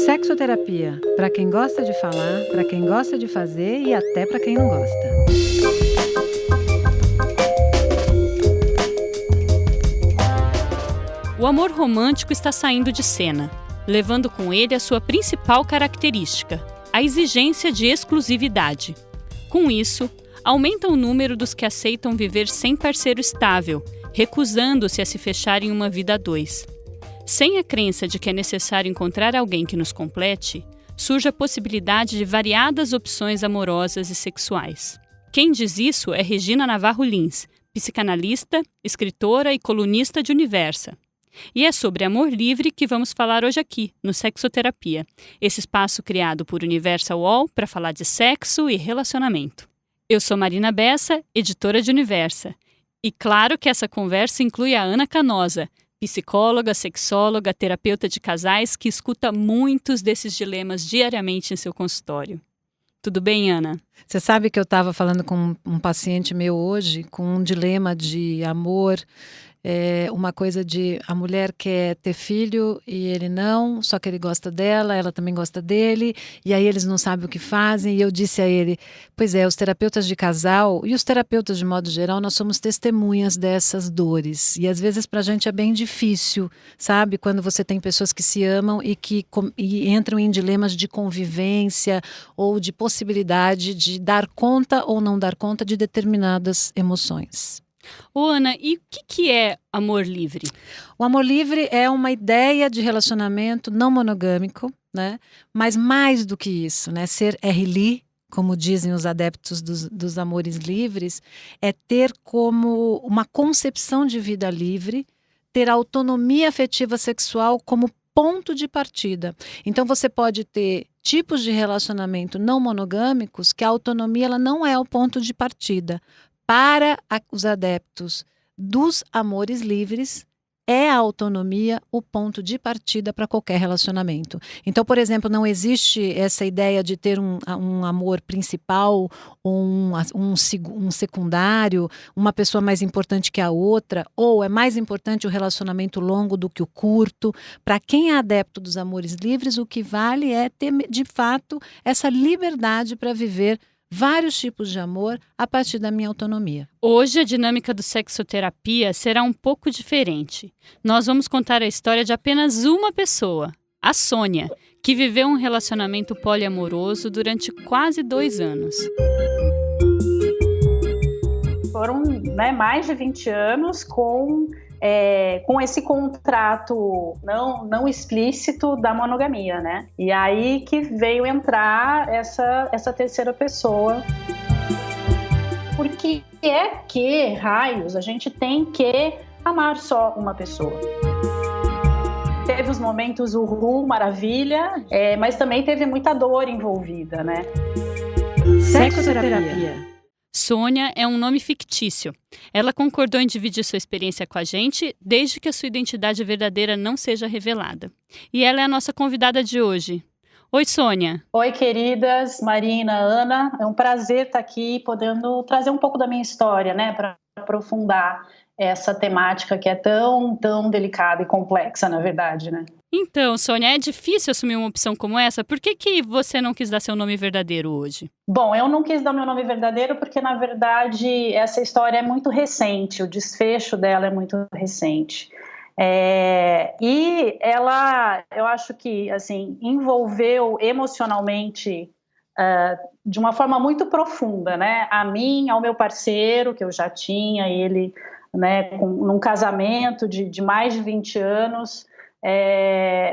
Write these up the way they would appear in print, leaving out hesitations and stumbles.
Sexoterapia, para quem gosta de falar, para quem gosta de fazer e até para quem não gosta. O amor romântico está saindo de cena, levando com ele a sua principal característica, a exigência de exclusividade. Com isso, aumenta o número dos que aceitam viver sem parceiro estável, recusando-se a se fechar em uma vida a dois. Sem a crença de que é necessário encontrar alguém que nos complete, surge a possibilidade de variadas opções amorosas e sexuais. Quem diz isso é Regina Navarro Lins, psicanalista, escritora e colunista de Universa. E é sobre amor livre que vamos falar hoje aqui, no Sexoterapia, esse espaço criado por Universa UOL para falar de sexo e relacionamento. Eu sou Marina Bessa, editora de Universa. E claro que essa conversa inclui a Ana Canosa, psicóloga, sexóloga, terapeuta de casais que escuta muitos desses dilemas diariamente em seu consultório. Tudo bem, Ana? Você sabe que eu estava falando com um paciente meu hoje com um dilema de amor, uma coisa de a mulher quer ter filho e ele não, só que ele gosta dela, ela também gosta dele, e aí eles não sabem o que fazem, e eu disse a ele, pois é, os terapeutas de casal e os terapeutas de modo geral, nós somos testemunhas dessas dores, e às vezes pra gente é bem difícil, sabe, quando você tem pessoas que se amam e entram em dilemas de convivência ou de possibilidade de dar conta ou não dar conta de determinadas emoções. Ô Ana, e o que é amor livre? O amor livre é uma ideia de relacionamento não monogâmico, né? Mas mais do que isso, né? Ser RLI, como dizem os adeptos dos amores livres, é ter como uma concepção de vida livre, ter autonomia afetiva sexual como ponto de partida. Então você pode ter tipos de relacionamento não monogâmicos que a autonomia ela não é o ponto de partida. Para os adeptos dos amores livres, é a autonomia o ponto de partida para qualquer relacionamento. Então, por exemplo, não existe essa ideia de ter um amor principal ou um secundário, uma pessoa mais importante que a outra, ou é mais importante o relacionamento longo do que o curto. Para quem é adepto dos amores livres, o que vale é ter, de fato, essa liberdade para viver vários tipos de amor a partir da minha autonomia. Hoje a dinâmica do Sexoterapia será um pouco diferente. Nós vamos contar a história de apenas uma pessoa, a Sônia, que viveu um relacionamento poliamoroso durante quase 2 anos. Foram mais de 20 anos com esse contrato não explícito da monogamia, né? E aí que veio entrar essa terceira pessoa. Por que raios a gente tem que amar só uma pessoa? Teve os momentos maravilha, mas também teve muita dor envolvida, né? Sexoterapia. Sônia é um nome fictício. Ela concordou em dividir sua experiência com a gente, desde que a sua identidade verdadeira não seja revelada. E ela é a nossa convidada de hoje. Oi, Sônia. Oi, queridas, Marina, Ana. É um prazer estar aqui, podendo trazer um pouco da minha história, né, para aprofundar essa temática que é tão delicada e complexa, na verdade, né? Então, Sônia, é difícil assumir uma opção como essa? Por que você não quis dar seu nome verdadeiro hoje? Bom, eu não quis dar meu nome verdadeiro porque, na verdade, essa história é muito recente, o desfecho dela é muito recente. E ela, eu acho que, assim, envolveu emocionalmente de uma forma muito profunda, né? A mim, ao meu parceiro, que eu já tinha, ele, né, num casamento de mais de 20 anos.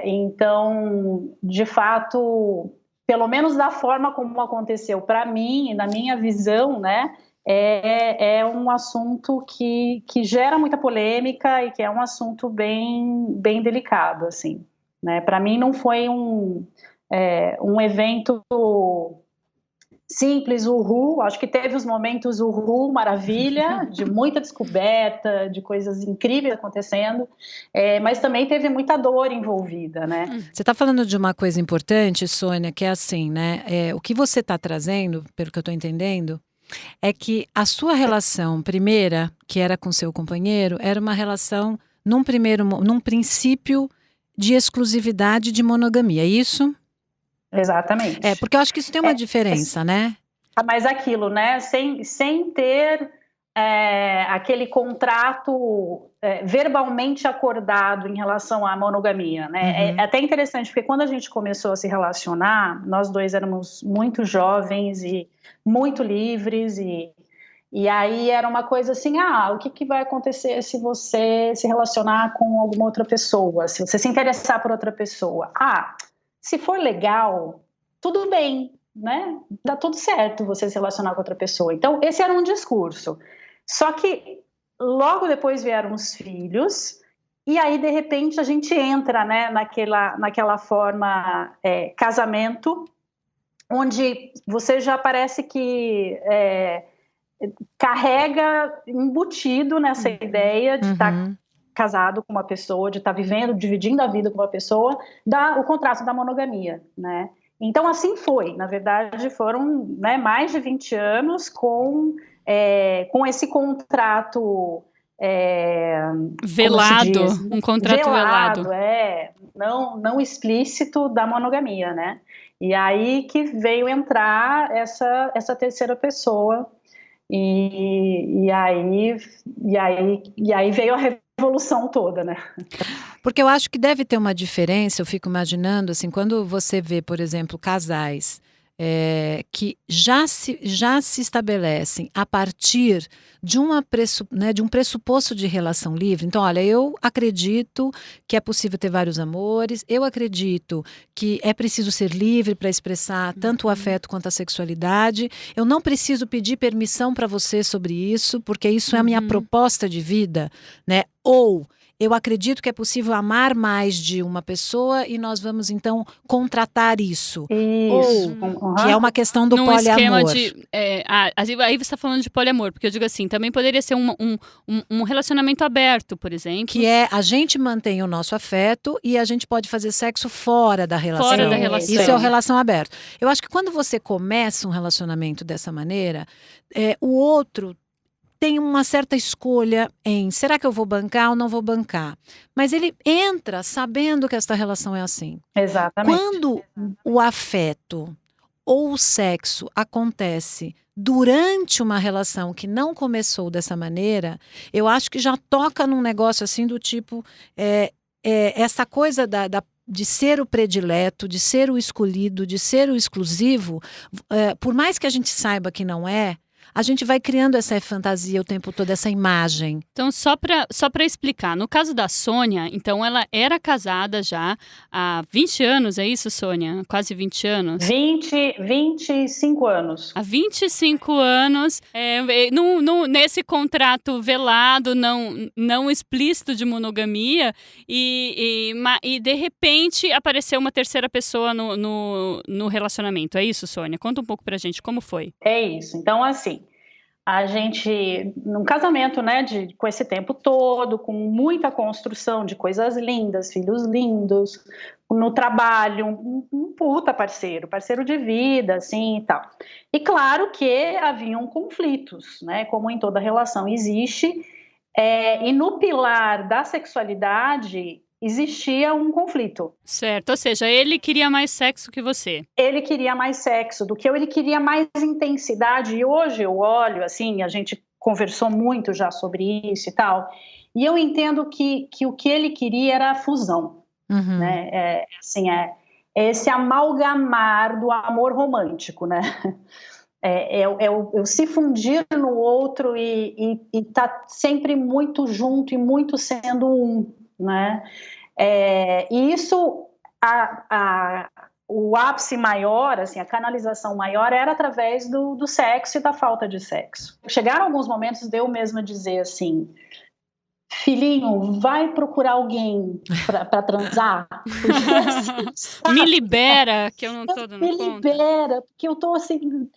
Então, de fato, pelo menos da forma como aconteceu para mim e na minha visão, né, é um assunto que gera muita polêmica e que é um assunto bem delicado, assim, né? Para mim não foi um evento simples, acho que teve os momentos maravilha, de muita descoberta, de coisas incríveis acontecendo, mas também teve muita dor envolvida, né? Você está falando de uma coisa importante, Sônia, que é assim, né? O que você está trazendo, pelo que eu estou entendendo, é que a sua relação primeira, que era com seu companheiro, era uma relação, num princípio, de exclusividade de monogamia, é isso? Exatamente. Porque eu acho que isso tem uma diferença, né? Mas aquilo, né? Sem ter aquele contrato verbalmente acordado em relação à monogamia, né? Uhum. É até interessante, porque quando a gente começou a se relacionar, nós dois éramos muito jovens e muito livres, e aí era uma coisa assim, o que vai acontecer se você se relacionar com alguma outra pessoa, se você se interessar por outra pessoa? Se for legal, tudo bem, né? Dá tudo certo você se relacionar com outra pessoa. Então, esse era um discurso. Só que logo depois vieram os filhos, e aí, de repente, a gente entra, né, naquela forma casamento, onde você já parece que carrega embutido nessa ideia de estar casado com uma pessoa, de estar vivendo, dividindo a vida com uma pessoa, o contrato da monogamia, né? Então, assim foi. Na verdade, foram, né, mais de 20 anos com esse contrato velado, um contrato velado. Não explícito da monogamia, né? E aí que veio entrar essa terceira pessoa, e aí veio a revolução toda, né? Porque eu acho que deve ter uma diferença, eu fico imaginando, assim, quando você vê, por exemplo, casais que já se estabelecem a partir de de um pressuposto de relação livre. Então, olha, eu acredito que é possível ter vários amores, eu acredito que é preciso ser livre para expressar tanto o afeto quanto a sexualidade, eu não preciso pedir permissão para você sobre isso, porque isso é a minha proposta de vida, né? Ou eu acredito que é possível amar mais de uma pessoa e nós vamos, então, contratar isso. Isso. Ou que é uma questão do num poliamor. Esquema de, aí você está falando de poliamor, porque eu digo assim, também poderia ser um relacionamento aberto, por exemplo. Que a gente mantém o nosso afeto e a gente pode fazer sexo fora da relação. Fora da relação. Isso é uma relação aberta. Eu acho que quando você começa um relacionamento dessa maneira, o outro tem uma certa escolha em será que eu vou bancar ou não vou bancar? Mas ele entra sabendo que esta relação é assim. Exatamente. Quando o afeto ou o sexo acontece durante uma relação que não começou dessa maneira, eu acho que já toca num negócio assim do tipo, essa coisa de ser o predileto, de ser o escolhido, de ser o exclusivo, por mais que a gente saiba que não é, a gente vai criando essa fantasia o tempo todo, essa imagem. Então, só para explicar, no caso da Sônia, então ela era casada já há 20 anos, é isso, Sônia? Quase 20 anos? 25 anos. Há 25 anos, nesse contrato velado, não explícito de monogamia, e de repente apareceu uma terceira pessoa no relacionamento. É isso, Sônia? Conta um pouco pra gente, como foi? É isso. Então, assim, a gente, num casamento, né, com esse tempo todo, com muita construção de coisas lindas, filhos lindos, no trabalho, um puta parceiro de vida, assim, e tal. E claro que haviam conflitos, né, como em toda relação existe, e no pilar da sexualidade existia um conflito. Certo, ou seja, ele queria mais sexo que você. Ele queria mais sexo do que eu, ele queria mais intensidade, e hoje eu olho, assim, a gente conversou muito já sobre isso e tal, e eu entendo que o que ele queria era a fusão, né, esse amalgamar do amor romântico, né, eu se fundir no outro e tá sempre muito junto e muito sendo um, né? E isso, o ápice maior, assim, a canalização maior era através do sexo e da falta de sexo. Chegaram alguns momentos de eu mesma dizer assim, filhinho, vai procurar alguém para transar? Me libera, que eu não tô dando conta. Me libera, porque eu tô assim,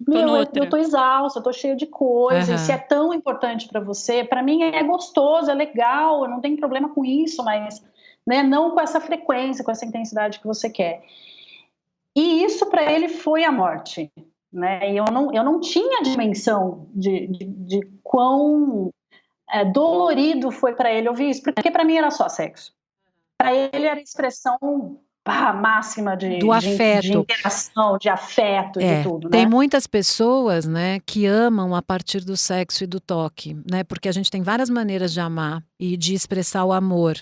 eu tô exausta, eu tô cheia de coisa, e se é tão importante para você, para mim é gostoso, é legal, eu não tenho problema com isso, mas, né, não com essa frequência, com essa intensidade que você quer. E isso para ele foi a morte, né? E eu não tinha dimensão de quão dolorido foi para ele ouvir isso, porque para mim era só sexo. Para ele era expressão máxima do de afeto. interação, de afeto, de tudo, Tem né? muitas pessoas, né, que amam a partir do sexo e do toque, né? Porque a gente tem várias maneiras de amar e de expressar o amor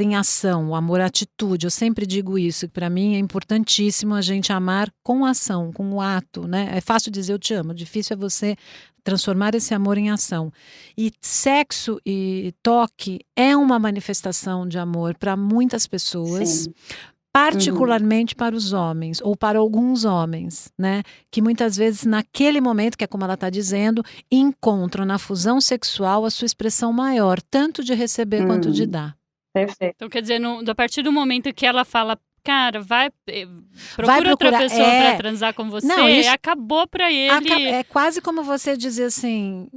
em ação, o amor à atitude. Eu sempre digo isso, que para mim é importantíssimo a gente amar com ação, com o ato, né? É fácil dizer eu te amo, difícil é você transformar esse amor em ação. E sexo e toque é uma manifestação de amor para muitas pessoas. Sim. Particularmente para os homens, ou para alguns homens, né? Que muitas vezes, naquele momento, que é como ela está dizendo, encontram na fusão sexual a sua expressão maior, tanto de receber quanto de dar. Perfeito. Então, quer dizer, a partir do momento que ela fala, cara, procura outra pessoa pra transar com você, Não, isso acabou pra ele. é quase como você dizer assim,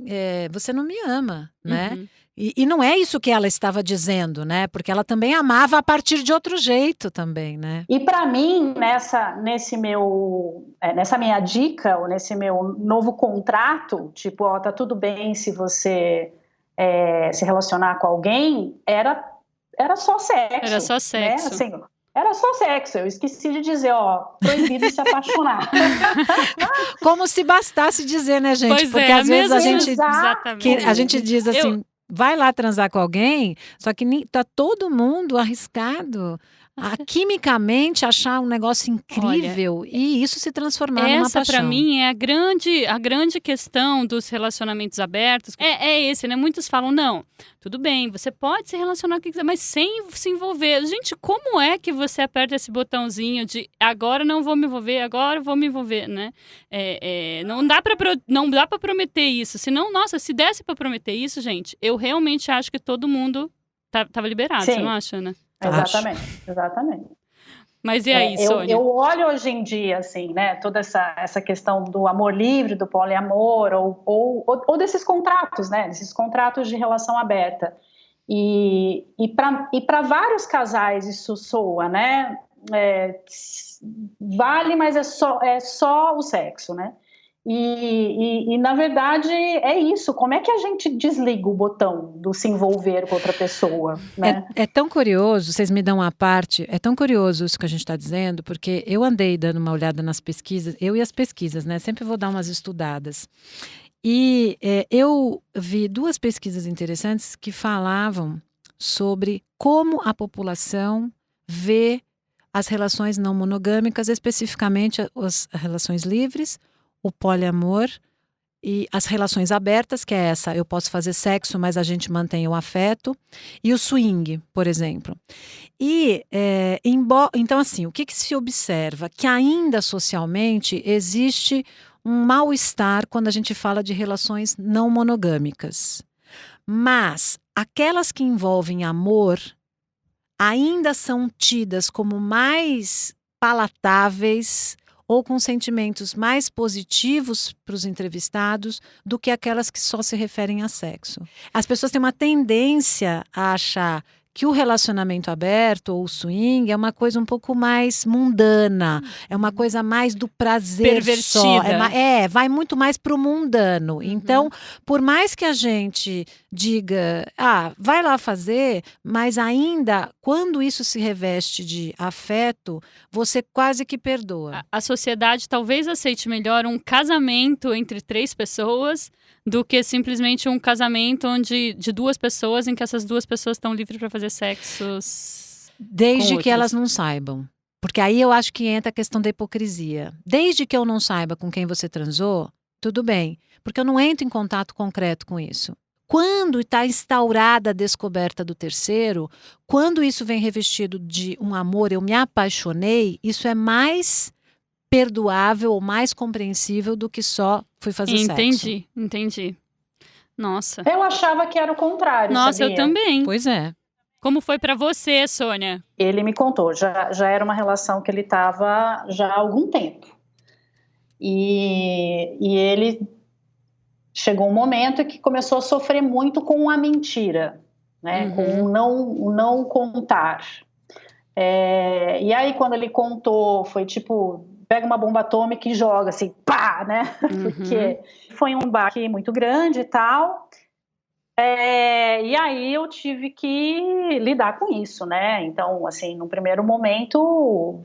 você não me ama, né? Uhum. E não é isso que ela estava dizendo, né? Porque ela também amava a partir de outro jeito também, né? E para mim, nessa minha dica, ou nesse meu novo contrato, tipo, ó, tá tudo bem se você se relacionar com alguém, era só sexo. Era só sexo. Né? Assim, era só sexo. Eu esqueci de dizer, ó, proibido se apaixonar. Como se bastasse dizer, né, gente? Pois porque às vezes a gente diz assim, vai lá transar com alguém, só que tá todo mundo arriscado a quimicamente achar um negócio incrível e isso se transformar numa paixão. Essa, para mim, é a grande questão dos relacionamentos abertos. É esse, né? Muitos falam, não, tudo bem, você pode se relacionar com quem quiser, mas sem se envolver. Gente, como é que você aperta esse botãozinho de agora não vou me envolver, agora vou me envolver, né? Não dá para prometer isso. Senão, nossa, se desse para prometer isso, gente, eu realmente acho que todo mundo tava liberado, Sim. Você não acha, né? Exatamente. Mas e aí, Sônia? Eu olho hoje em dia, assim, né, toda essa questão do amor livre, do poliamor, ou desses contratos, né, desses contratos de relação aberta. E para vários casais isso soa, né, vale, mas é só o sexo, né? E na verdade é isso. Como é que a gente desliga o botão do se envolver com outra pessoa, né? É tão curioso, vocês me dão uma parte, é tão curioso isso que a gente está dizendo, porque eu andei dando uma olhada nas pesquisas, eu e as pesquisas, né? Sempre vou dar umas estudadas. E eu vi 2 pesquisas interessantes que falavam sobre como a população vê as relações não monogâmicas, especificamente as relações livres, o poliamor e as relações abertas, que é essa, eu posso fazer sexo, mas a gente mantém o afeto, e o swing, por exemplo. E, então assim, o que se observa? Que ainda socialmente existe um mal-estar quando a gente fala de relações não monogâmicas. Mas aquelas que envolvem amor ainda são tidas como mais palatáveis ou com sentimentos mais positivos para os entrevistados do que aquelas que só se referem a sexo. As pessoas têm uma tendência a achar que o relacionamento aberto ou o swing é uma coisa um pouco mais mundana, é uma coisa mais do prazer pervertida. Só. Vai muito mais para o mundano. Então, por mais que a gente diga, vai lá fazer, mas ainda, quando isso se reveste de afeto, você quase que perdoa. A sociedade talvez aceite melhor um casamento entre 3 pessoas do que simplesmente um casamento de 2 pessoas em que essas 2 pessoas estão livres para fazer sexos. Desde que elas não saibam. Porque aí eu acho que entra a questão da hipocrisia. Desde que eu não saiba com quem você transou, tudo bem. Porque eu não entro em contato concreto com isso. Quando está instaurada a descoberta do terceiro, quando isso vem revestido de um amor, eu me apaixonei, isso é mais perdoável ou mais compreensível do que só fui fazer sexo. Entendi. Nossa. Eu achava que era o contrário, Nossa, sabia? eu também. Pois é. Como foi pra você, Sônia? Ele me contou, já era uma relação que ele estava já há algum tempo. E ele chegou um momento que começou a sofrer muito com a mentira, né? Com o não contar. E aí, quando ele contou, foi tipo, pega uma bomba atômica e joga assim, pá, né? Porque foi um baque muito grande e tal. E aí eu tive que lidar com isso, né? Então, assim, no primeiro momento,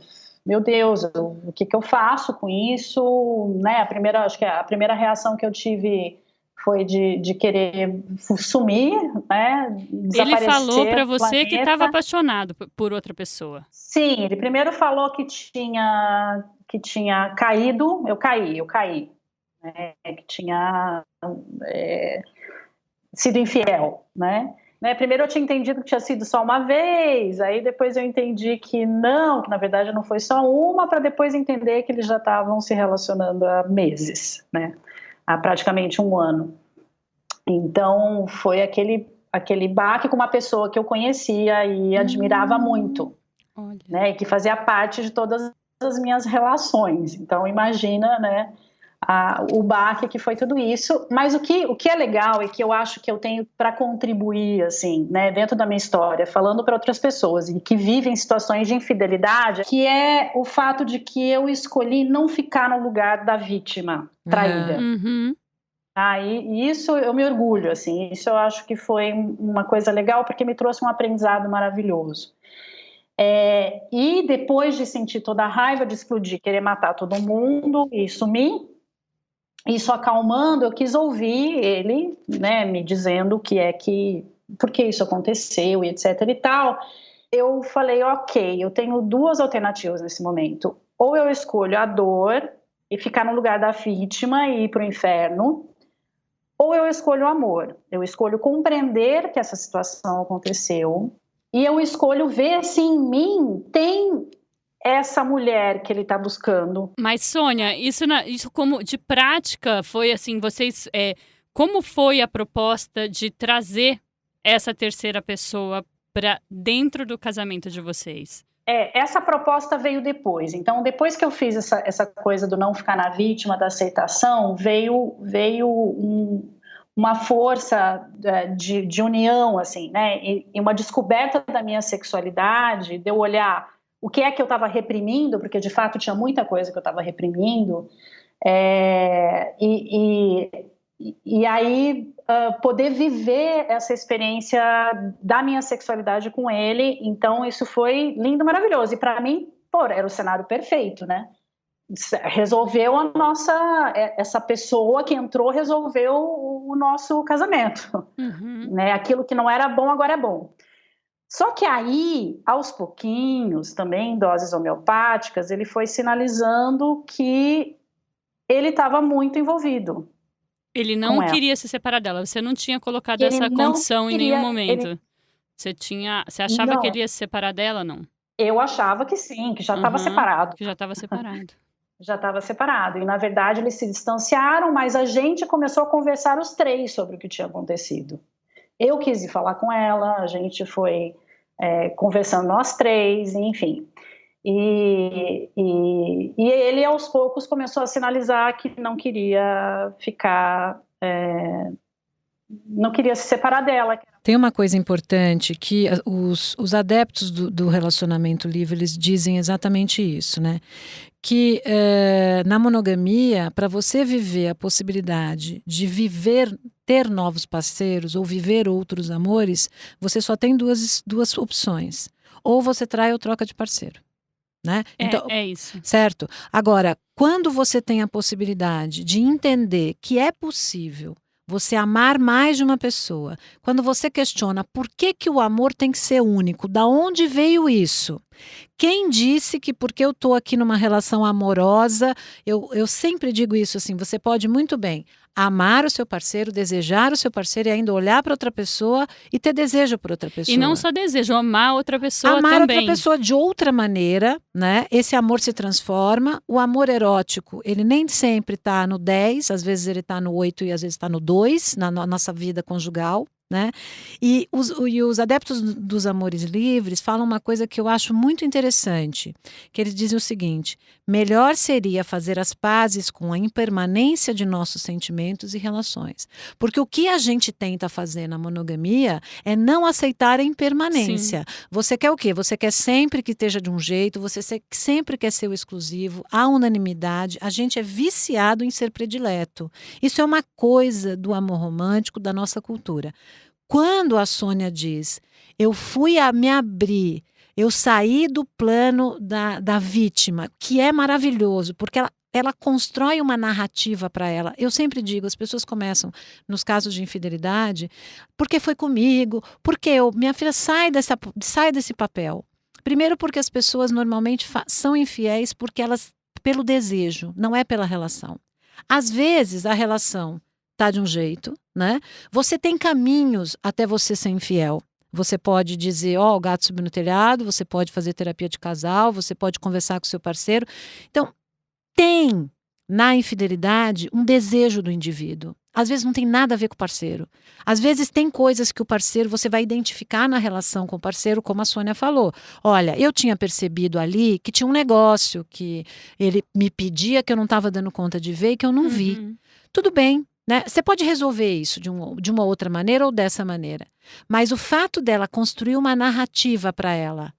meu Deus, o que que eu faço com isso, né? Acho que a primeira reação que eu tive foi de querer sumir, né? Ele falou Desaparecer pra do você que estava planeta. apaixonado por outra pessoa. Sim, ele primeiro falou que tinha caído, eu caí, né? Que tinha sido infiel, né? Primeiro eu tinha entendido que tinha sido só uma vez, aí depois eu entendi que não, que na verdade não foi só uma, para depois entender que eles já estavam se relacionando há meses, né? Há praticamente um ano. Então foi aquele baque com uma pessoa que eu conhecia e admirava muito, Olha. né? E que fazia parte de todas as minhas relações. Então imagina, né? O baque que foi tudo isso, mas o que é legal e que eu acho que eu tenho para contribuir, assim, né, dentro da minha história, falando para outras pessoas e que vivem situações de infidelidade, que é o fato de que eu escolhi não ficar no lugar da vítima traída. Uhum. E isso eu me orgulho, assim, isso eu acho que foi uma coisa legal porque me trouxe um aprendizado maravilhoso. E depois de sentir toda a raiva de explodir, querer matar todo mundo e sumir, isso acalmando, eu quis ouvir ele, né, me dizendo por que isso aconteceu e etc e tal. Eu falei, ok, eu tenho duas alternativas nesse momento. Ou eu escolho a dor e ficar no lugar da vítima e ir para o inferno, ou eu escolho o amor. Eu escolho compreender que essa situação aconteceu e eu escolho ver se em mim tem essa mulher que ele está buscando. Mas, Sônia, isso como de prática foi assim, vocês. Como foi a proposta de trazer essa terceira pessoa para dentro do casamento de vocês? Essa proposta veio depois. Então, depois que eu fiz essa coisa do não ficar na vítima, da aceitação, veio uma força de união, assim, né? E uma descoberta da minha sexualidade, de eu olhar o que é que eu estava reprimindo, porque de fato tinha muita coisa que eu estava reprimindo, e aí poder viver essa experiência da minha sexualidade com ele. Então isso foi lindo, maravilhoso, e para mim, era o cenário perfeito, né? Resolveu essa pessoa que entrou resolveu o nosso casamento, né? Aquilo que não era bom agora é bom. Só que aí, aos pouquinhos, também em doses homeopáticas, ele foi sinalizando que ele estava muito envolvido. Ele não queria se separar dela. Você não tinha colocado Ele essa não condição em queria, nenhum momento. Você achava Não, que ele ia se separar dela, não? eu achava que sim, que já estava separado. Que já estava separado. Já estava separado. E, na verdade, eles se distanciaram, mas a gente começou a conversar os três sobre o que tinha acontecido. Eu quis ir falar com ela, a gente foi conversando nós três, enfim. E ele, aos poucos, começou a sinalizar que não queria ficar... não queria se separar dela. Tem uma coisa importante que os adeptos do relacionamento livre, eles dizem exatamente isso, né? Que na monogamia, para você viver a possibilidade de ter novos parceiros ou viver outros amores, você só tem duas opções. Ou você trai ou troca de parceiro. Né? Então, é isso. Certo? Agora, quando você tem a possibilidade de entender que é possível você amar mais de uma pessoa, quando você questiona por que o amor tem que ser único, da onde veio isso? Quem disse que porque eu estou aqui numa relação amorosa, eu sempre digo isso assim, você pode muito bem amar o seu parceiro, desejar o seu parceiro e ainda olhar para outra pessoa e ter desejo por outra pessoa. E não só desejo, amar outra pessoa também. Amar outra pessoa de outra maneira, né? Esse amor se transforma. O amor erótico, ele nem sempre está no 10, às vezes ele está no 8 e às vezes está no 2, na nossa vida conjugal. Né? E os adeptos dos amores livres falam uma coisa que eu acho muito interessante, que eles dizem o seguinte: melhor seria fazer as pazes com a impermanência de nossos sentimentos e relações, porque o que a gente tenta fazer na monogamia é não aceitar a impermanência. Sim. Você quer o quê? Você quer sempre que esteja de um jeito, você sempre quer ser o exclusivo, a unanimidade, a gente é viciado em ser predileto. Isso é uma coisa do amor romântico da nossa cultura. Quando a Sônia diz, eu fui a me abrir, eu saí do plano da vítima, que é maravilhoso, porque ela constrói uma narrativa para ela. Eu sempre digo, as pessoas começam, nos casos de infidelidade, porque foi comigo, porque minha filha, sai desse papel. Primeiro porque as pessoas normalmente são infiéis pelo desejo, não é pela relação. Às vezes a relação está de um jeito, né? Você tem caminhos até você ser infiel. Você pode dizer, o gato subiu no telhado, você pode fazer terapia de casal, você pode conversar com seu parceiro. Então, tem na infidelidade um desejo do indivíduo. Às vezes não tem nada a ver com o parceiro. Às vezes tem coisas que o parceiro, você vai identificar na relação com o parceiro, como a Sônia falou. Olha, eu tinha percebido ali que tinha um negócio que ele me pedia que eu não estava dando conta de ver e que eu não vi. Tudo bem, né? Você pode resolver isso de uma outra maneira ou dessa maneira. Mas o fato dela construir uma narrativa para ela,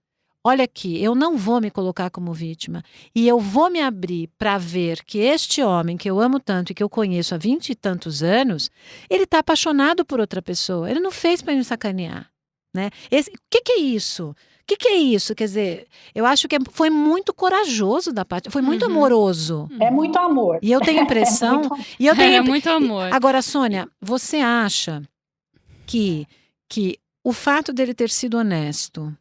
olha aqui, eu não vou me colocar como vítima e eu vou me abrir para ver que este homem que eu amo tanto e que eu conheço há 20 e tantos anos, ele está apaixonado por outra pessoa. Ele não fez para me sacanear, né? O que é isso? O que é isso? Quer dizer, eu acho que foi muito corajoso da parte, foi muito amoroso. É muito amor. E eu tenho impressão... É muito amor. Agora, Sônia, você acha que o fato dele ter sido honesto...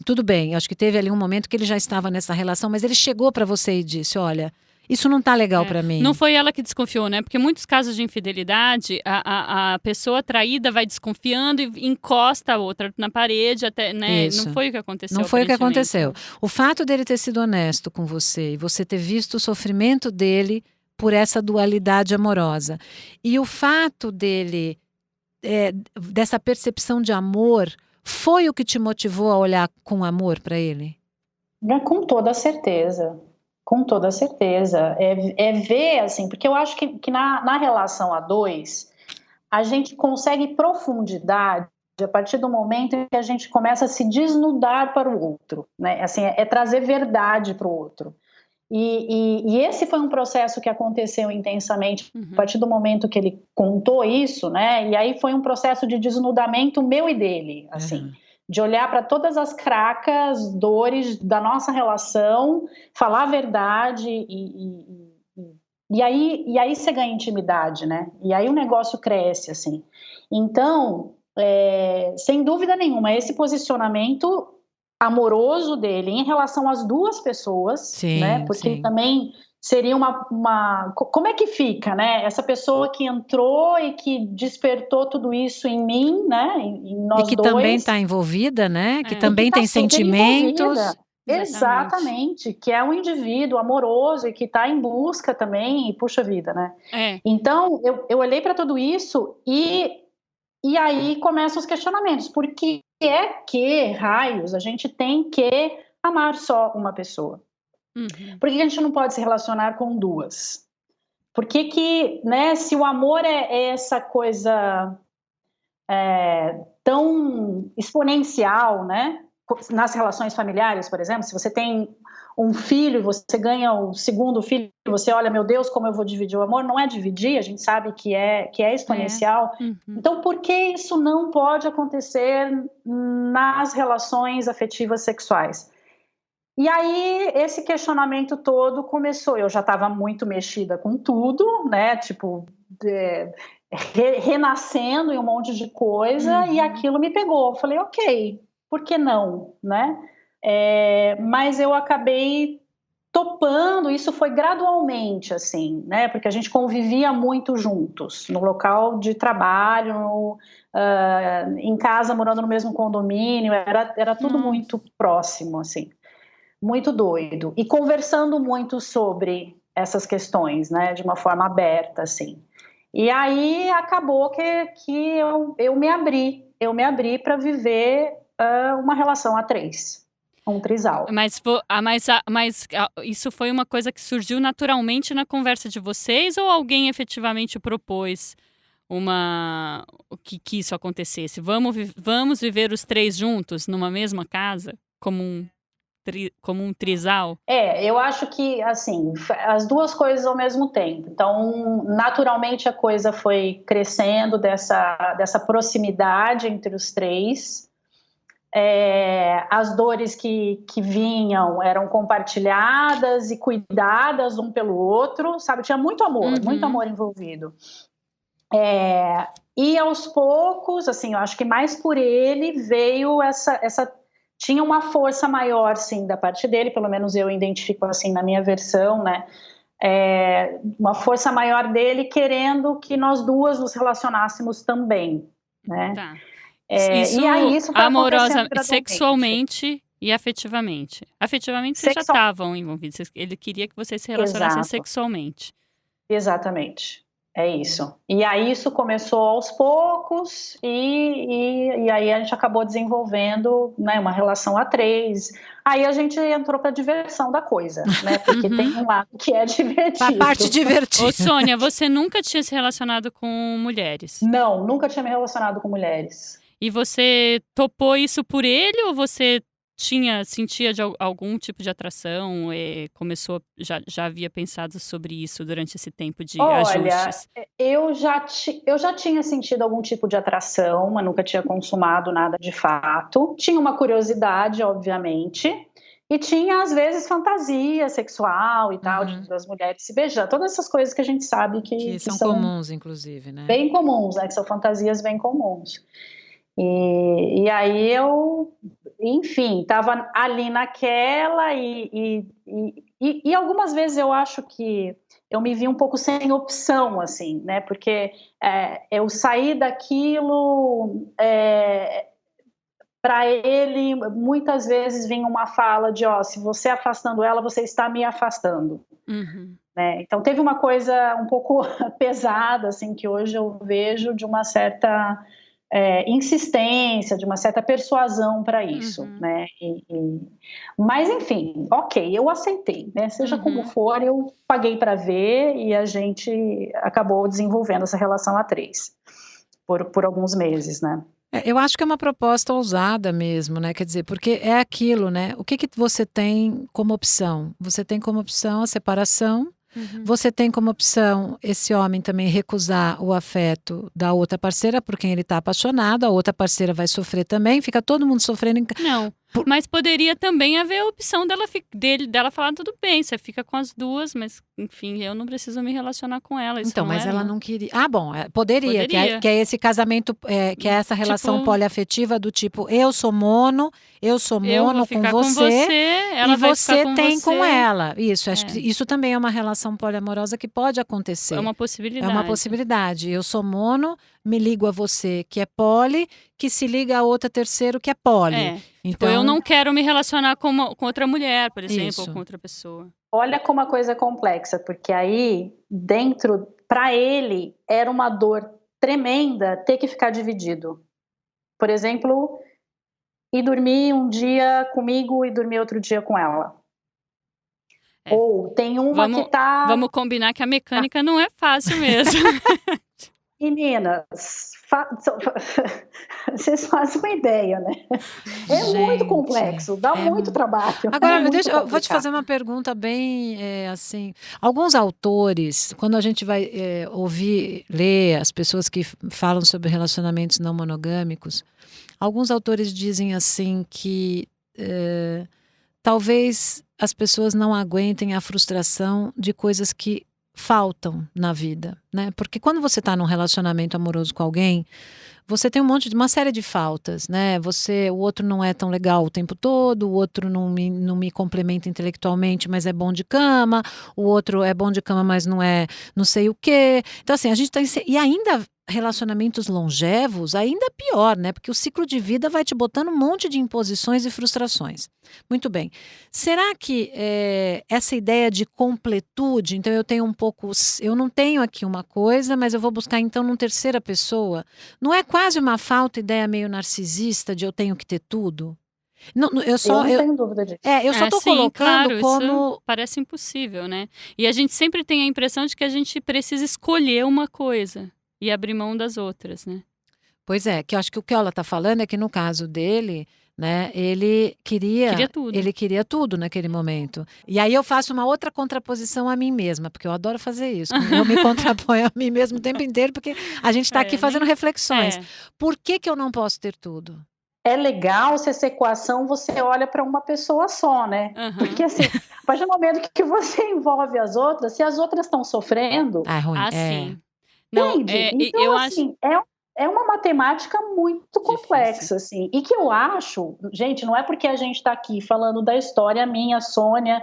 Tudo bem, acho que teve ali um momento que ele já estava nessa relação, mas ele chegou para você e disse, olha, isso não tá legal para mim. Não foi ela que desconfiou, né? Porque muitos casos de infidelidade, a pessoa traída vai desconfiando e encosta a outra na parede, até, né? Isso. Não foi o que aconteceu. Não foi o que aconteceu. O fato dele ter sido honesto com você e você ter visto o sofrimento dele por essa dualidade amorosa. E o fato dele, dessa percepção de amor, foi o que te motivou a olhar com amor para ele? Com toda certeza. Com toda certeza. É ver, assim, porque eu acho que na relação a dois, a gente consegue profundidade a partir do momento em que a gente começa a se desnudar para o outro, né? Assim, é trazer verdade para o outro. E esse foi um processo que aconteceu intensamente a partir do momento que ele contou isso, né? E aí foi um processo de desnudamento meu e dele, assim, de olhar para todas as cracas, dores da nossa relação, falar a verdade e aí você ganha intimidade, né? E aí o negócio cresce, assim. Então, sem dúvida nenhuma, esse posicionamento amoroso dele em relação às duas pessoas, sim, né? Porque sim. também seria uma... Como é que fica, né? Essa pessoa que entrou e que despertou tudo isso em mim, né? Em nós dois. E que também está envolvida, né? Que também tem sentimentos. Exatamente, que é um indivíduo amoroso e que está em busca também, e puxa vida, né? Então, eu olhei para tudo isso e aí começam os questionamentos. Por que raios a gente tem que amar só uma pessoa? Por que a gente não pode se relacionar com duas? Por que, né, se o amor é essa coisa tão exponencial, né? Nas relações familiares, por exemplo, se você tem um filho, você ganha o segundo filho, você olha, meu Deus, como eu vou dividir o amor? Não é dividir, a gente sabe que é exponencial. Então, por que isso não pode acontecer nas relações afetivas sexuais? E aí, esse questionamento todo começou. Eu já estava muito mexida com tudo, né? Tipo, renascendo em um monte de coisa, e aquilo me pegou. Eu falei, ok, por que não, né? Mas eu acabei topando, isso foi gradualmente, assim, né? Porque a gente convivia muito juntos, no local de trabalho, em casa, morando no mesmo condomínio, era tudo muito próximo, assim, muito doido. E conversando muito sobre essas questões, né? De uma forma aberta, assim. E aí acabou que eu me abri para viver uma relação a três, um trisal. Mas isso foi uma coisa que surgiu naturalmente na conversa de vocês ou alguém efetivamente propôs que isso acontecesse? Vamos viver os três juntos numa mesma casa, como um como um trisal? Eu acho que, assim, as duas coisas ao mesmo tempo. Então, naturalmente, a coisa foi crescendo dessa proximidade entre os três. As dores que vinham eram compartilhadas e cuidadas um pelo outro, sabe? Tinha muito amor envolvido. E aos poucos, assim, eu acho que mais por ele veio tinha uma força maior, sim, da parte dele, pelo menos eu identifico assim na minha versão, né? Uma força maior dele querendo que nós duas nos relacionássemos também, né? Tá. E aí isso foi amorosa, sexualmente e afetivamente. Afetivamente vocês já estavam envolvidos. Ele queria que vocês se relacionassem sexualmente. Exatamente. É isso. E aí isso começou aos poucos e aí a gente acabou desenvolvendo, né, uma relação a três. Aí a gente entrou para a diversão da coisa, né? Porque tem um lado que é divertido. A parte divertida. Ô, Sônia, você nunca tinha se relacionado com mulheres? Não, nunca tinha me relacionado com mulheres. E você topou isso por ele ou você sentia algum tipo de atração? Já havia pensado sobre isso durante esse tempo de ajustes? Eu já tinha sentido algum tipo de atração, mas nunca tinha consumado nada de fato. Tinha uma curiosidade, obviamente. E tinha, às vezes, fantasia sexual e tal, das mulheres se beijando. Todas essas coisas que a gente sabe que são comuns, inclusive, né? Bem comuns, né? Que são fantasias bem comuns. E aí eu, enfim, estava ali naquela e algumas vezes eu acho que eu me vi um pouco sem opção, assim, né? Porque eu saí daquilo, para ele, muitas vezes vinha uma fala de, se você afastando ela, você está me afastando. Né? Então teve uma coisa um pouco pesada, assim, que hoje eu vejo de uma certa insistência, de uma certa persuasão para isso, né? Mas enfim, ok, eu aceitei, né? Seja como for, eu paguei para ver e a gente acabou desenvolvendo essa relação a três por alguns meses, né? Eu acho que é uma proposta ousada mesmo, né? Quer dizer, porque é aquilo, né? O que você tem como opção? Você tem como opção a separação. Você tem como opção esse homem também recusar o afeto da outra parceira por quem ele está apaixonado, a outra parceira vai sofrer também, fica todo mundo sofrendo. Não, mas poderia também haver a opção dela falar, tudo bem, você fica com as duas, mas enfim, eu não preciso me relacionar com ela. Isso então, mas ela não queria. Ah, bom, poderia. Que é esse casamento, que é essa relação poliafetiva do tipo, eu sou mono com você ela e vai você ficar com tem você. com ela. Isso, acho que isso também é uma relação poliamorosa que pode acontecer. É uma possibilidade. É uma possibilidade. Eu sou mono, me ligo a você que é poli, que se liga a outra terceiro que é poli. Então, eu não quero me relacionar com outra mulher, por exemplo, ou com outra pessoa. Olha como a coisa é complexa, porque aí, para ele, era uma dor tremenda ter que ficar dividido. Por exemplo, ir dormir um dia comigo e dormir outro dia com ela. Ou tem uma que tá... Vamos combinar que a mecânica não é fácil mesmo. Meninas, vocês fazem uma ideia, né? Gente, muito complexo, dá muito trabalho. Agora, eu vou te fazer uma pergunta bem assim. Alguns autores, quando a gente vai ler as pessoas que falam sobre relacionamentos não monogâmicos, alguns autores dizem assim que talvez as pessoas não aguentem a frustração de coisas que faltam na vida, né? Porque quando você está num relacionamento amoroso com alguém, você tem uma série de faltas, né? O outro não é tão legal o tempo todo, o outro não me complementa intelectualmente, mas é bom de cama, o outro é bom de cama, mas não é não sei o quê. Então assim, a gente tá e ainda relacionamentos longevos, ainda é pior, né? Porque o ciclo de vida vai te botando um monte de imposições e frustrações. Muito bem. Será que essa ideia de completude, então eu não tenho aqui uma coisa, mas eu vou buscar então numa terceira pessoa, não é quase uma falta ideia meio narcisista de eu tenho que ter tudo? Não tenho dúvida disso. Eu só estou colocando como... Isso parece impossível, né? E a gente sempre tem a impressão de que a gente precisa escolher uma coisa e abrir mão das outras, né? Pois é, que eu acho que o que ela está falando é que no caso dele, né? Ele Queria tudo. ele queria tudo naquele momento. E aí eu faço uma outra contraposição a mim mesma, porque eu adoro fazer isso. Eu me contraponho a mim mesma o tempo inteiro, porque a gente está aqui fazendo reflexões. Por que que eu não posso ter tudo? É legal se essa equação você olha para uma pessoa só, né? Porque assim, a partir do momento que você envolve as outras, se as outras estão sofrendo, É ruim. Sim. Não, entende? Então, eu assim, é uma matemática muito complexa, assim. E que eu acho, gente, não é porque a gente está aqui falando da história minha, Sônia,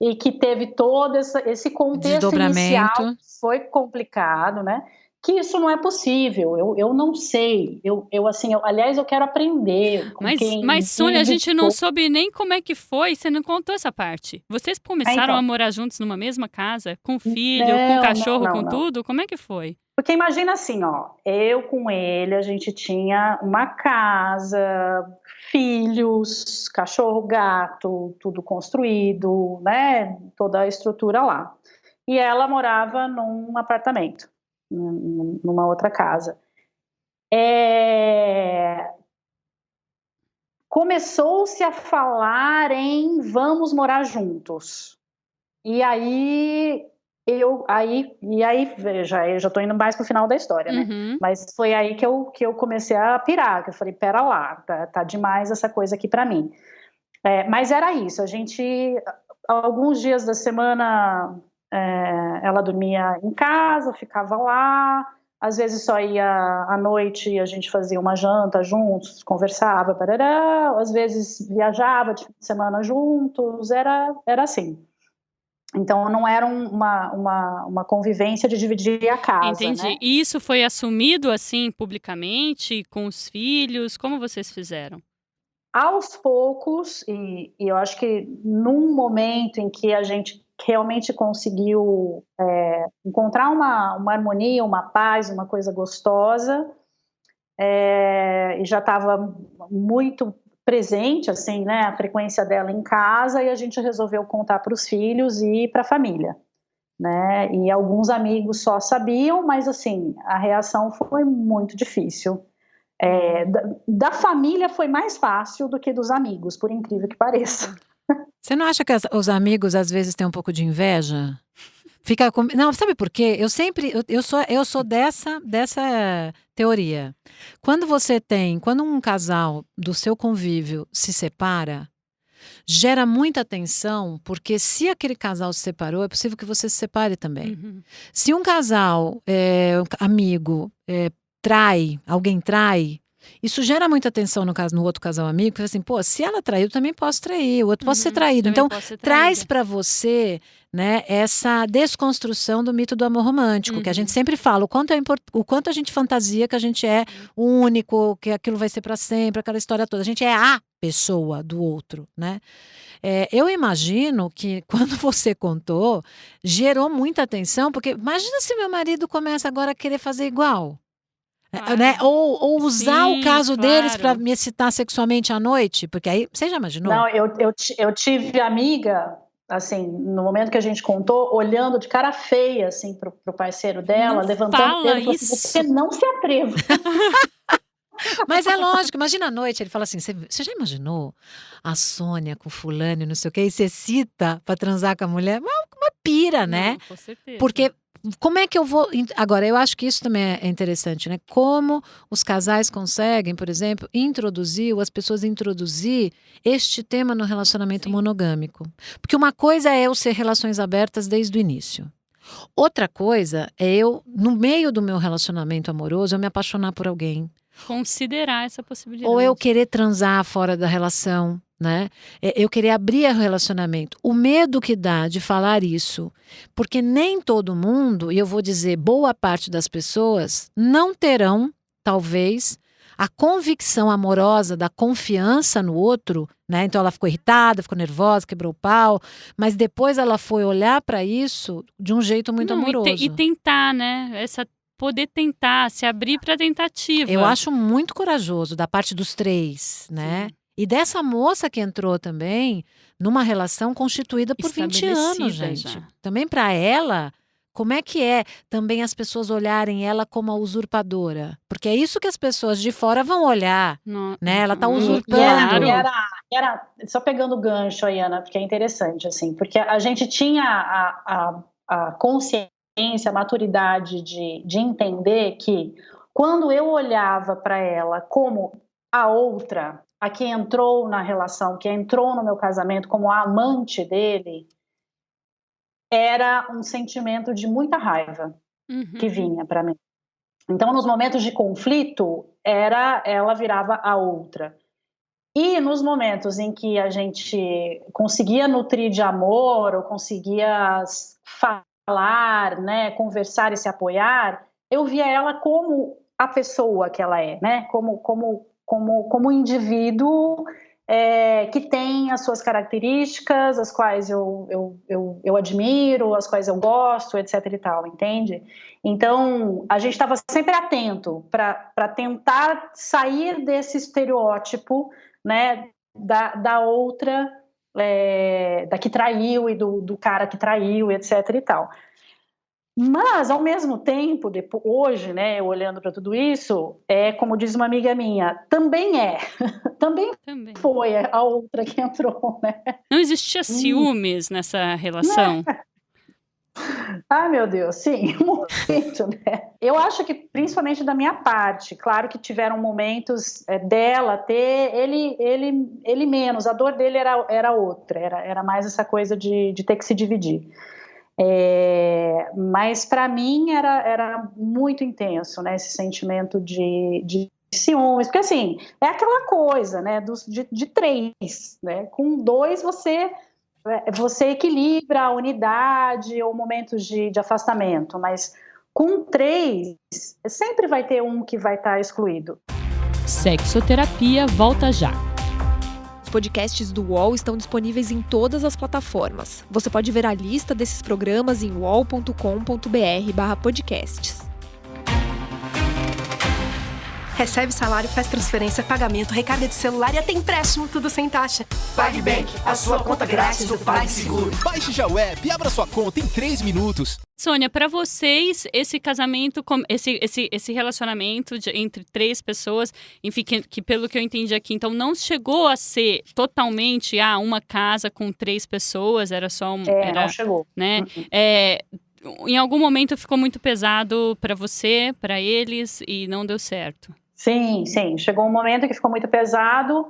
e que teve todo esse contexto inicial, foi complicado, né? Que isso não é possível, eu não sei, aliás, eu quero aprender. Mas Sônia, a gente não soube nem como é que foi, você não contou essa parte. Vocês começaram a morar juntos numa mesma casa, com filho, com cachorro, com tudo? Como é que foi? Porque imagina assim, ó, eu com ele, a gente tinha uma casa, filhos, cachorro, gato, tudo construído, né, toda a estrutura lá. E ela morava num apartamento, numa outra casa. Começou-se a falar em vamos morar juntos. E aí veja, eu já tô indo mais pro final da história, né? Mas foi aí que eu comecei a pirar, que eu falei, pera lá, tá demais essa coisa aqui pra mim. Mas era isso, a gente, alguns dias da semana, ela dormia em casa, ficava lá, às vezes só ia à noite, a gente fazia uma janta juntos, conversava, barará, às vezes viajava de fim de semana juntos, era assim. Então não era uma convivência de dividir a casa. Entendi. Né? E isso foi assumido assim publicamente, com os filhos? Como vocês fizeram? Aos poucos, e eu acho que num momento em que a gente realmente conseguiu encontrar uma harmonia, uma paz, uma coisa gostosa, e já estava muito presente, assim, né, a frequência dela em casa, e a gente resolveu contar para os filhos e para a família, né, e alguns amigos só sabiam, mas assim, a reação foi muito difícil. Da família foi mais fácil do que dos amigos, por incrível que pareça. Você não acha que os amigos às vezes têm um pouco de inveja? Não, sabe por quê? Eu sou dessa teoria. Quando um casal do seu convívio se separa, gera muita tensão, porque se aquele casal se separou, é possível que você se separe também. Se um casal amigo alguém trai, isso gera muita tensão no outro casal amigo, porque assim, pô, se ela traiu, eu também posso trair, o outro pode ser traído. Então, traz para você, né, essa desconstrução do mito do amor romântico, que a gente sempre fala, o quanto a gente fantasia que a gente é único, que aquilo vai ser para sempre, aquela história toda. A gente é a pessoa do outro, né? Eu imagino que quando você contou, gerou muita tensão, porque imagina se meu marido começa agora a querer fazer igual. Né? Ou usar o caso deles para me excitar sexualmente à noite, porque aí você já imaginou? Não, eu tive amiga, assim, no momento que a gente contou, olhando de cara feia, assim, pro parceiro dela, não levantando o dedo e falando assim, você não se atreva. Mas é lógico, imagina à noite, ele fala assim, você já imaginou a Sônia com fulano e não sei o que, e você cita para transar com a mulher? Uma pira, né? Não, com certeza. Porque como é que eu vou... Agora, eu acho que isso também é interessante, né? Como os casais conseguem, por exemplo, as pessoas introduzir este tema no relacionamento monogâmico. Porque uma coisa é eu ser relações abertas desde o início. Outra coisa é eu, no meio do meu relacionamento amoroso, eu me apaixonar por alguém. Considerar essa possibilidade. Ou eu querer transar fora da relação, né? Eu querer abrir o relacionamento. O medo que dá de falar isso, porque nem todo mundo, e eu vou dizer boa parte das pessoas, não terão, talvez, a convicção amorosa da confiança no outro, né? Então ela ficou irritada, ficou nervosa, quebrou o pau, mas depois ela foi olhar para isso de um jeito muito amoroso. E tentar, né? Poder tentar, se abrir para tentativa. Eu acho muito corajoso da parte dos três, né? Sim. E dessa moça que entrou também numa relação constituída por 20 anos, gente. Já. Também para ela Como é que é também as pessoas olharem ela como a usurpadora? Porque é isso que as pessoas de fora vão olhar, né? Ela está usurpando. Era só pegando o gancho aí, Ana, porque é interessante, assim, porque a gente tinha a consciência, a maturidade de entender que quando eu olhava para ela como a outra, a que entrou na relação, que entrou no meu casamento como a amante dele, era um sentimento de muita raiva que vinha para mim. Então, nos momentos de conflito, ela virava a outra. E nos momentos em que a gente conseguia nutrir de amor, ou conseguia falar, né, conversar e se apoiar, eu via ela como a pessoa que ela é, né, como um indivíduo que tem as suas características, as quais eu admiro, as quais eu gosto, etc e tal, entende? Então, a gente estava sempre atento para tentar sair desse estereótipo, né, da outra, da que traiu e do cara que traiu, etc e tal. Mas, ao mesmo tempo, hoje, né, olhando para tudo isso, como diz uma amiga minha, também também foi a outra que entrou, né? Não existia ciúmes nessa relação? Ai, meu Deus, sim, muito, né? Eu acho que, principalmente da minha parte, claro que tiveram momentos dela ter, ele menos, a dor dele era outra, era mais essa coisa de ter que se dividir. Mas para mim era muito intenso, né, esse sentimento de ciúmes, porque assim, é aquela coisa, né, de três, né, com dois você equilibra a unidade ou momentos de afastamento, mas com três sempre vai ter um que vai estar excluído. Sexoterapia volta já. Os podcasts do UOL estão disponíveis em todas as plataformas. Você pode ver a lista desses programas em uol.com.br/podcasts. Recebe salário, faz transferência, pagamento, recarga de celular e até empréstimo, tudo sem taxa. PagBank, a sua conta grátis do PagSeguro. Baixe já o app e abra sua conta em 3 minutos. Sônia, para vocês, esse casamento, esse relacionamento entre 3 pessoas, enfim, que pelo que eu entendi aqui, então não chegou a ser totalmente uma casa com 3 pessoas, era só não chegou. Né? Em algum momento ficou muito pesado para você, para eles, e não deu certo? Sim, chegou um momento que ficou muito pesado.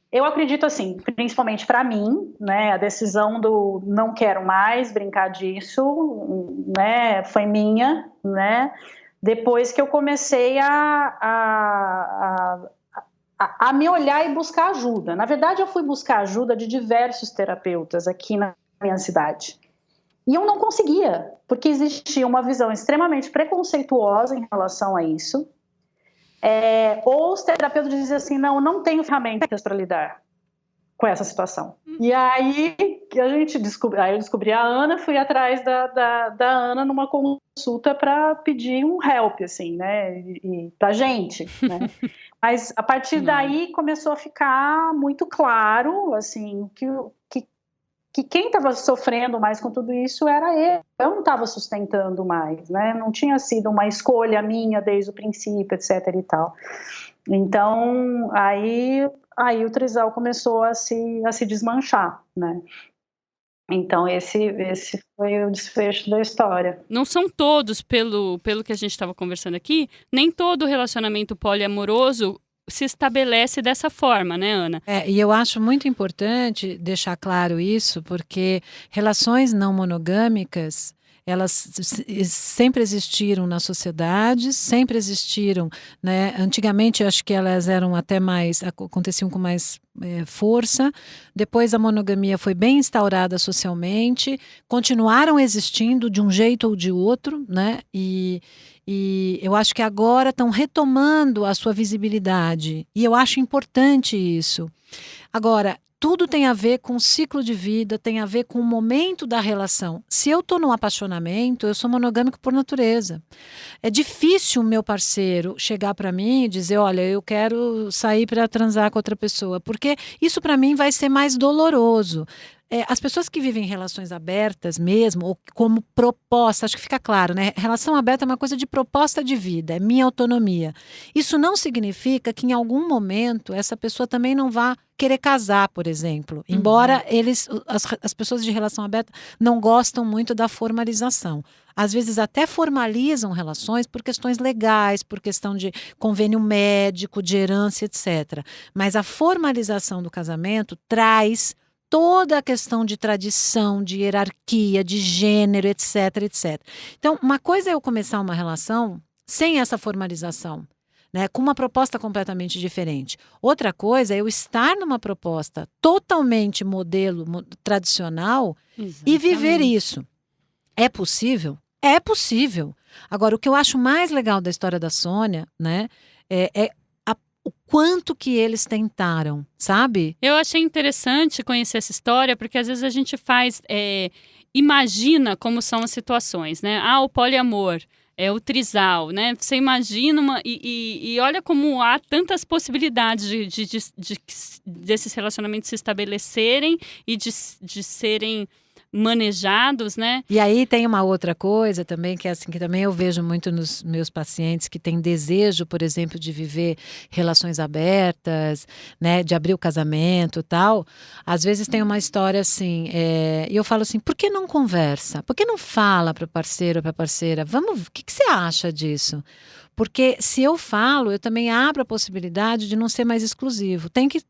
Eu acredito assim, principalmente para mim, né, a decisão do não quero mais brincar disso, né, foi minha, né, depois que eu comecei a me olhar e buscar ajuda. Na verdade, eu fui buscar ajuda de diversos terapeutas aqui na minha cidade. E eu não conseguia, porque existia uma visão extremamente preconceituosa em relação a isso. Ou os terapeutas diziam assim, não tenho ferramentas para lidar com essa situação. E aí eu descobri a Ana, fui atrás da Ana numa consulta para pedir um help, assim, né, pra gente, né. Mas a partir daí começou a ficar muito claro, assim, que quem estava sofrendo mais com tudo isso era eu não estava sustentando mais, né? Não tinha sido uma escolha minha desde o princípio, etc e tal. Então, aí o trisal começou a se desmanchar, né? Então, esse foi o desfecho da história. Não são todos, pelo que a gente estava conversando aqui, nem todo relacionamento poliamoroso se estabelece dessa forma, né, Ana? E eu acho muito importante deixar claro isso, porque relações não monogâmicas, elas sempre existiram na sociedade, sempre existiram, né? Antigamente, acho que elas eram até mais, aconteciam com mais força. Depois a monogamia foi bem instaurada socialmente, continuaram existindo de um jeito ou de outro, né? E eu acho que agora estão retomando a sua visibilidade. E eu acho importante isso. Agora, tudo tem a ver com o ciclo de vida, tem a ver com o momento da relação. Se eu estou num apaixonamento, eu sou monogâmico por natureza. É difícil o meu parceiro chegar para mim e dizer, olha, eu quero sair para transar com outra pessoa, porque isso para mim vai ser mais doloroso. as pessoas que vivem em relações abertas mesmo, ou como proposta, acho que fica claro, né? Relação aberta é uma coisa de proposta de vida, é minha autonomia. Isso não significa que em algum momento essa pessoa também não vá querer casar, por exemplo. Embora as pessoas de relação aberta não gostam muito da formalização. Às vezes até formalizam relações por questões legais, por questão de convênio médico, de herança, etc. Mas a formalização do casamento traz toda a questão de tradição, de hierarquia, de gênero, etc, etc. Então, uma coisa é eu começar uma relação sem essa formalização, né, com uma proposta completamente diferente. Outra coisa é eu estar numa proposta totalmente modelo tradicional e viver isso. É possível? É possível. Agora, o que eu acho mais legal da história da Sônia, né, é o quanto que eles tentaram, sabe? Eu achei interessante conhecer essa história, porque às vezes a gente imagina como são as situações, né? O poliamor, o trisal, né? Você imagina e olha como há tantas possibilidades desses relacionamentos se estabelecerem e de serem manejados, né? E aí tem uma outra coisa também, que é assim, que também eu vejo muito nos meus pacientes que têm desejo, por exemplo, de viver relações abertas, né, de abrir o casamento e tal. Às vezes tem uma história assim, e eu falo assim, por que não conversa? Por que não fala para o parceiro ou para a parceira? O que você acha disso? Porque se eu falo, eu também abro a possibilidade de não ser mais exclusivo. Tem que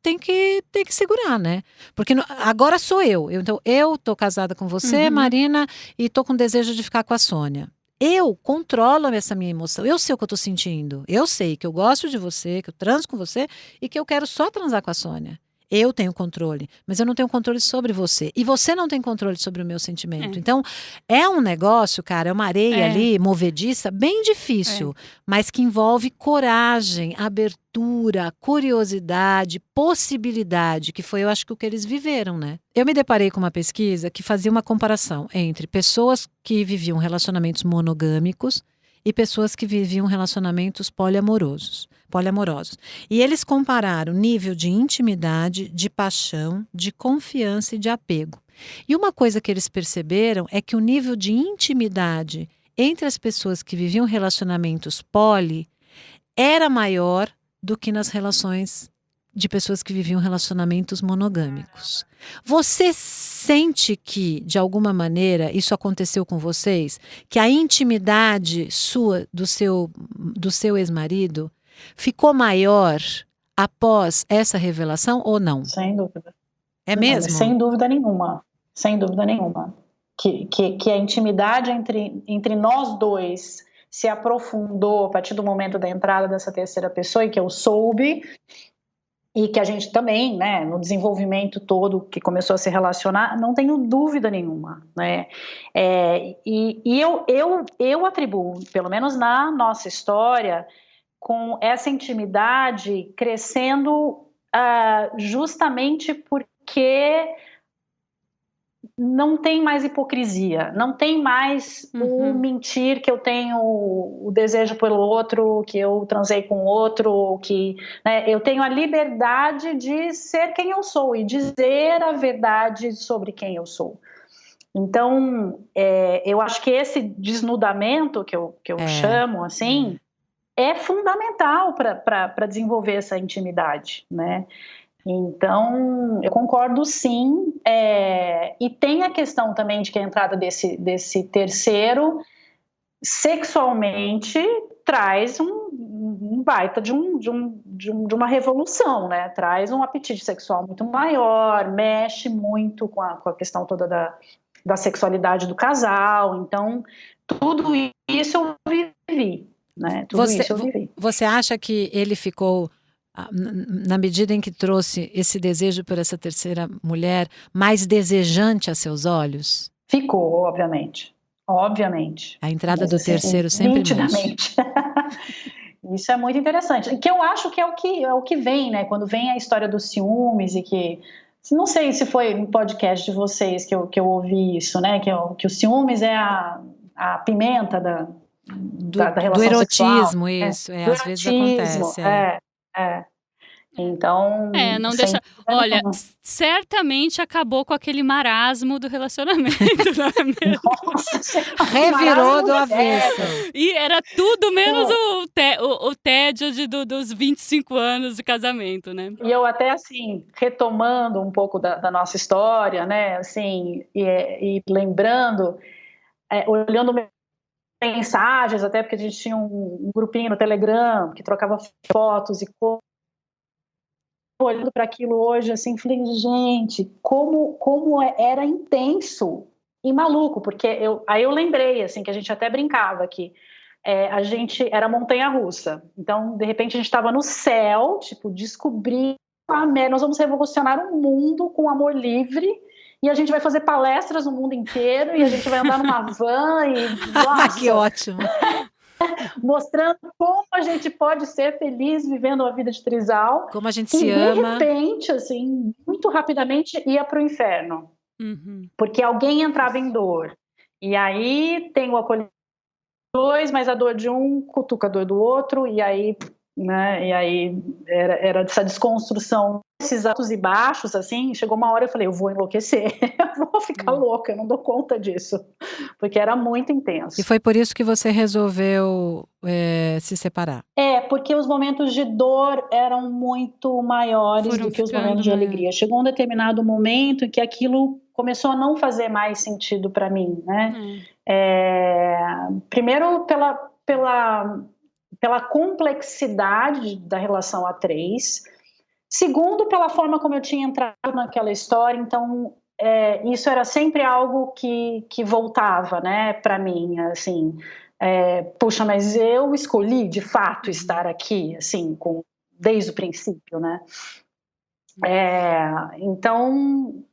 segurar, né? Porque agora sou eu. Então, eu tô casada com você, Marina, e tô com desejo de ficar com a Sônia. Eu controlo essa minha emoção. Eu sei o que eu tô sentindo. Eu sei que eu gosto de você, que eu transo com você e que eu quero só transar com a Sônia. Eu tenho controle, mas eu não tenho controle sobre você. E você não tem controle sobre o meu sentimento. Então, é um negócio, cara, é uma areia ali, movediça, bem difícil, mas que envolve coragem, abertura, curiosidade, possibilidade, que foi, eu acho, que o que eles viveram, né? Eu me deparei com uma pesquisa que fazia uma comparação entre pessoas que viviam relacionamentos monogâmicos e pessoas que viviam relacionamentos poliamorosos. E eles compararam nível de intimidade, de paixão, de confiança e de apego. E uma coisa que eles perceberam é que o nível de intimidade entre as pessoas que viviam relacionamentos poli era maior do que nas relações de pessoas que viviam relacionamentos monogâmicos. Você sente que, de alguma maneira, isso aconteceu com vocês? Que a intimidade sua, do seu ex-marido, ficou maior após essa revelação ou não? Sem dúvida. É mesmo? Sem dúvida nenhuma. Sem dúvida nenhuma. Que a intimidade entre nós dois se aprofundou a partir do momento da entrada dessa terceira pessoa e que eu soube, e que a gente também, né, no desenvolvimento todo que começou a se relacionar, não tenho dúvida nenhuma, né, eu atribuo, pelo menos na nossa história, com essa intimidade crescendo justamente porque não tem mais hipocrisia, não tem mais o mentir que eu tenho o desejo pelo outro, que eu transei com o outro, que, né, eu tenho a liberdade de ser quem eu sou e dizer a verdade sobre quem eu sou. Então, eu acho que esse desnudamento que eu chamo assim é fundamental para desenvolver essa intimidade, né? Então, eu concordo sim, e tem a questão também de que a entrada desse terceiro sexualmente traz um baita de uma revolução, né? Traz um apetite sexual muito maior, mexe muito com a questão toda da sexualidade do casal, então tudo isso eu vivi, né? Isso eu vivi. Você acha que ele ficou, na medida em que trouxe esse desejo por essa terceira mulher, mais desejante a seus olhos? Ficou, obviamente. A entrada do terceiro sempre nitidamente. Isso é muito interessante. Que eu acho que é o que vem, né? Quando vem a história dos ciúmes e que... Não sei se foi no podcast de vocês que eu ouvi isso, né? Que o ciúmes é a pimenta da relação do erotismo, sexual, isso. Às vezes acontece. Então, Não sem deixa. dúvida Olha, nenhuma. certamente acabou com aquele marasmo do relacionamento, não é mesmo? Nossa Senhora, Revirou do maravilhoso. avesso. E era tudo menos o tédio dos 25 anos de casamento, né? E eu até, assim, retomando um pouco da nossa história, né, assim, e lembrando, olhando mensagens, até porque a gente tinha um grupinho no Telegram que trocava fotos e olhando para aquilo hoje, assim, falei, gente, como era intenso e maluco, porque aí eu lembrei, assim, que a gente até brincava que a gente era montanha-russa, então, de repente, a gente estava no céu, tipo, descobrir, nós vamos revolucionar o mundo com amor livre, e a gente vai fazer palestras no mundo inteiro, e a gente vai andar numa van, e, nossa, Que ótimo. mostrando como a gente pode ser feliz vivendo a vida de trisal. Como a gente E se de ama. repente, assim, muito rapidamente ia para o inferno. Uhum. Porque alguém entrava em dor. E aí tem o acolhimento de dois, mas a dor de um cutuca a dor do outro, e aí, né, era essa desconstrução, esses altos e baixos, assim, chegou uma hora eu falei, eu vou enlouquecer, eu vou ficar louca, eu não dou conta disso, porque era muito intenso. E foi por isso que você resolveu se separar? Porque os momentos de dor eram muito maiores do que os momentos de alegria. Chegou um determinado momento em que aquilo começou a não fazer mais sentido para mim, né? Primeiro pela complexidade da relação a três. Segundo, pela forma como eu tinha entrado naquela história. Então, isso era sempre algo que voltava, né, para mim, assim. Puxa, mas eu escolhi de fato estar aqui, assim, desde o princípio, né? Então,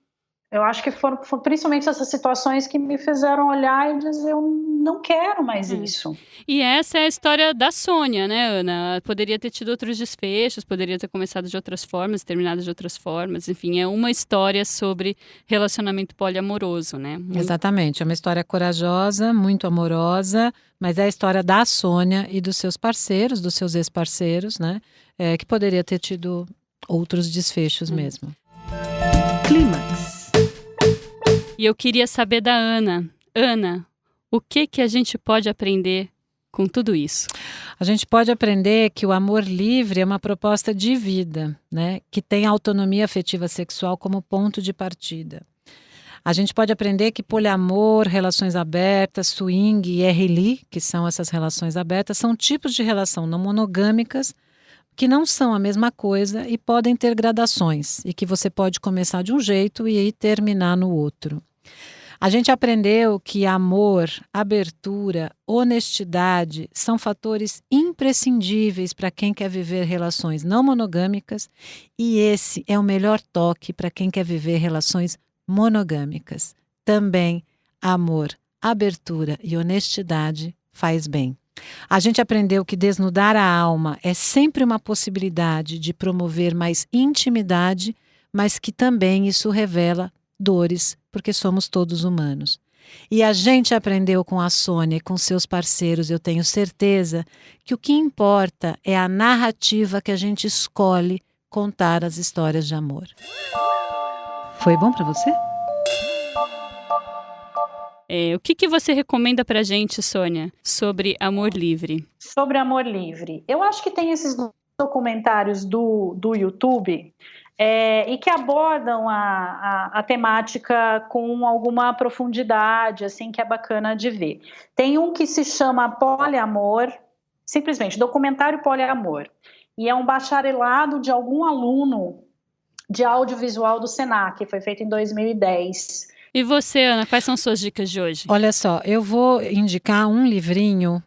eu acho que foram principalmente essas situações que me fizeram olhar e dizer, eu não quero mais isso. E essa é a história da Sônia, né, Ana? Poderia ter tido outros desfechos, poderia ter começado de outras formas, terminado de outras formas. Enfim, é uma história sobre relacionamento poliamoroso, né? Exatamente, é uma história corajosa, muito amorosa, mas é a história da Sônia e dos seus parceiros, dos seus ex-parceiros, né? Que poderia ter tido outros desfechos mesmo. Clímax. E eu queria saber da Ana. Ana, o que a gente pode aprender com tudo isso? A gente pode aprender que o amor livre é uma proposta de vida, né? Que tem a autonomia afetiva sexual como ponto de partida. A gente pode aprender que poliamor, relações abertas, swing e RLI, que são essas relações abertas, são tipos de relação não monogâmicas que não são a mesma coisa e podem ter gradações, e que você pode começar de um jeito e aí terminar no outro. A gente aprendeu que amor, abertura, honestidade são fatores imprescindíveis para quem quer viver relações não monogâmicas, e esse é o melhor toque para quem quer viver relações monogâmicas. Também amor, abertura e honestidade faz bem. A gente aprendeu que desnudar a alma é sempre uma possibilidade de promover mais intimidade, mas que também isso revela dores, porque somos todos humanos. E a gente aprendeu com a Sônia e com seus parceiros, eu tenho certeza, que o que importa é a narrativa que a gente escolhe contar as histórias de amor. Foi bom para você? O que você recomenda pra gente, Sônia, sobre amor livre? Sobre amor livre. Eu acho que tem esses documentários do YouTube e que abordam a temática com alguma profundidade, assim, que é bacana de ver. Tem um que se chama Poliamor, simplesmente documentário Poliamor, e é um bacharelado de algum aluno de audiovisual do Senac, foi feito em 2010. E você, Ana, quais são suas dicas de hoje? Olha só, eu vou indicar um livrinho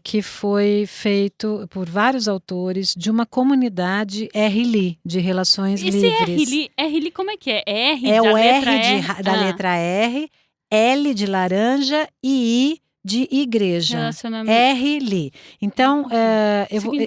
que foi feito por vários autores de uma comunidade RLI, de relações livres. RLI, como é que é? R é da o letra R da letra R, L de laranja e I de igreja. RLI. Então,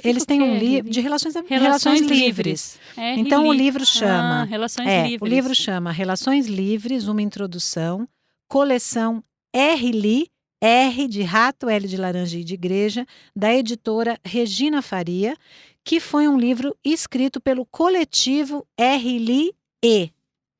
eles têm um livro de relações livres. Então, o livro chama... Relações livres. O livro chama Relações Livres, uma introdução, coleção RLI, R de rato, L de laranja e de igreja, da editora Regina Faria, que foi um livro escrito pelo coletivo RLI-E,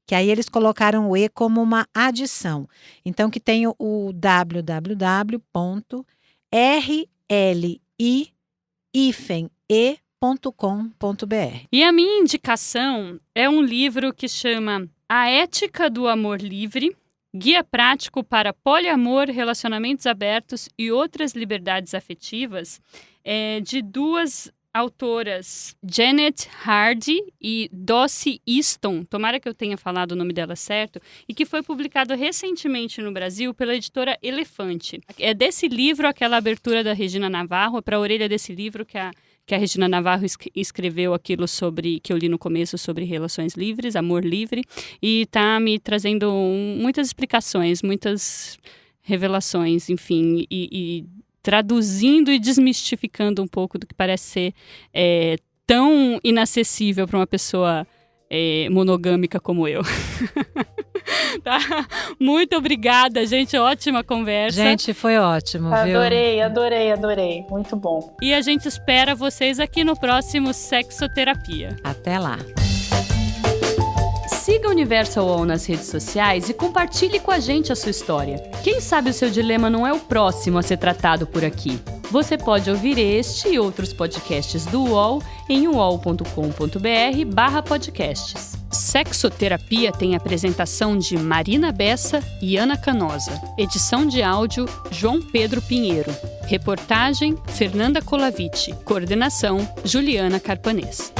que aí eles colocaram o E como uma adição. Então, que tem o www.rli-e.com.br. E a minha indicação é um livro que chama A Ética do Amor Livre, Guia Prático para Poliamor, Relacionamentos Abertos e Outras Liberdades Afetivas, de duas autoras, Janet Hardy e Dossie Easton, tomara que eu tenha falado o nome dela certo, e que foi publicado recentemente no Brasil pela editora Elefante. É desse livro aquela abertura da Regina Navarro, para a orelha desse livro que a Regina Navarro escreveu aquilo que eu li no começo sobre relações livres, amor livre, e está me trazendo muitas explicações, muitas revelações, enfim, e traduzindo e desmistificando um pouco do que parece ser tão inacessível para uma pessoa monogâmica como eu. Tá? Muito obrigada, gente. Ótima conversa. Gente, foi ótimo, viu? Adorei. Muito bom. E a gente espera vocês aqui no próximo Sexoterapia. Até lá. Siga o Universal UOL nas redes sociais e compartilhe com a gente a sua história. Quem sabe o seu dilema não é o próximo a ser tratado por aqui. Você pode ouvir este e outros podcasts do UOL em uol.com.br/podcasts. Sexoterapia tem apresentação de Marina Bessa e Ana Canosa. Edição de áudio, João Pedro Pinheiro. Reportagem, Fernanda Colaviti. Coordenação, Juliana Carpanês.